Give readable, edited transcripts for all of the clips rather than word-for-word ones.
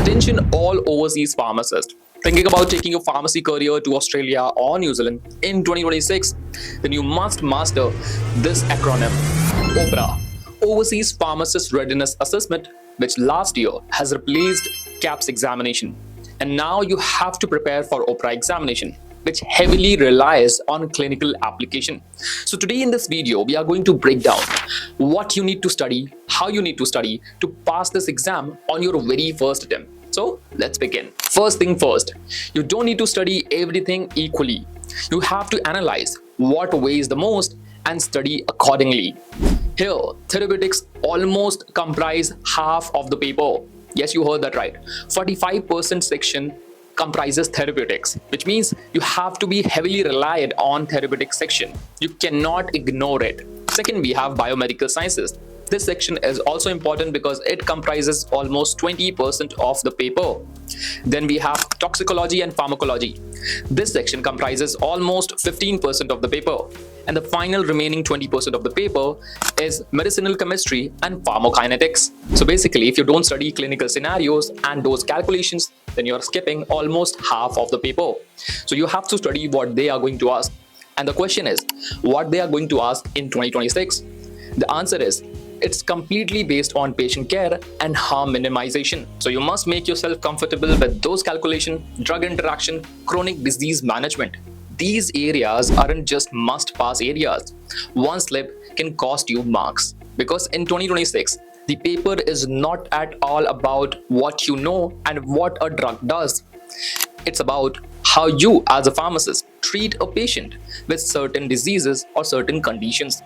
Attention all overseas pharmacists thinking about taking your pharmacy career to Australia or New Zealand in 2026, then you must master this acronym, OPRA, Overseas Pharmacist Readiness Assessment, which last year has replaced KAPS examination. And now you have to prepare for OPRA examination, which heavily relies on clinical application. So today in this video, we are going to break down what you need to study, how you need to study to pass this exam on your very first attempt. So let's begin. First thing first, you don't need to study everything equally. You have to analyze what weighs the most and study accordingly. Here, therapeutics almost comprise half of the paper. Yes, you heard that right. 45% section comprises therapeutics, which means you have to be heavily reliant on therapeutic section. You cannot ignore it. Second, we have biomedical sciences. This section is also important because it comprises almost 20% of the paper. Then we have toxicology and pharmacology. This section comprises almost 15% of the paper. And the final remaining 20% of the paper is medicinal chemistry and pharmacokinetics. So basically, if you don't study clinical scenarios and those calculations, then you're skipping almost half of the paper. So you have to study what they are going to ask. And the question is, what they are going to ask in 2026? The answer is, it's completely based on patient care and harm minimization. So you must make yourself comfortable with those calculations, drug interaction, chronic disease management. These areas aren't just must-pass areas. One slip can cost you marks. Because in 2026, the paper is not at all about what you know and what a drug does. It's about how you, as a pharmacist, treat a patient with certain diseases or certain conditions.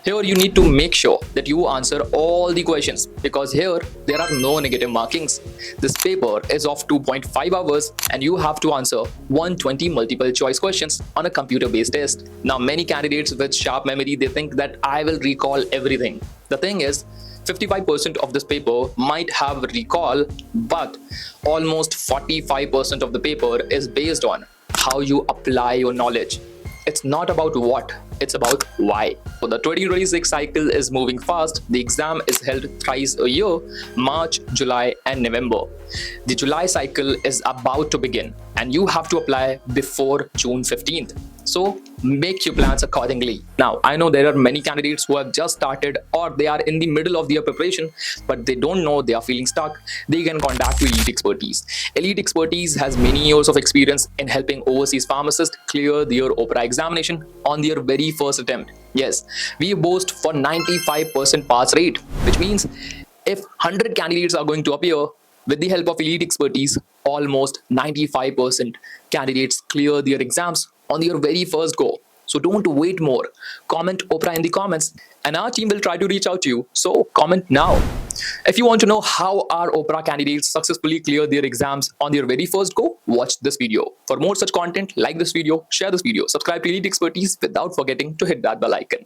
Here you need to make sure that you answer all the questions because here there are no negative markings. This paper is of 2.5 hours and you have to answer 120 multiple choice questions on a computer-based test. Now many candidates with sharp memory, they think that I will recall everything. The thing is, 55% of this paper might have recall, but almost 45% of the paper is based on how you apply your knowledge. It's not about what, it's about why. So the 2026 cycle is moving fast. The exam is held thrice a year, March, July, and November. The July cycle is about to begin and you have to apply before June 15th. So make your plans accordingly. Now, I know there are many candidates who have just started or they are in the middle of their preparation, but they don't know, they are feeling stuck. They can contact Elite Expertise. Elite Expertise has many years of experience in helping overseas pharmacists clear their OPRA examination on their very first attempt. Yes, we boast for 95% pass rate, which means if 100 candidates are going to appear, with the help of Elite Expertise, almost 95% candidates clear their exams on their very first go. So don't wait more. Comment OPRA in the comments and our team will try to reach out to you. So comment now. If you want to know how our OPRA candidates successfully clear their exams on their very first go, watch this video. For more such content, like this video, share this video, subscribe to Elite Expertise without forgetting to hit that bell icon.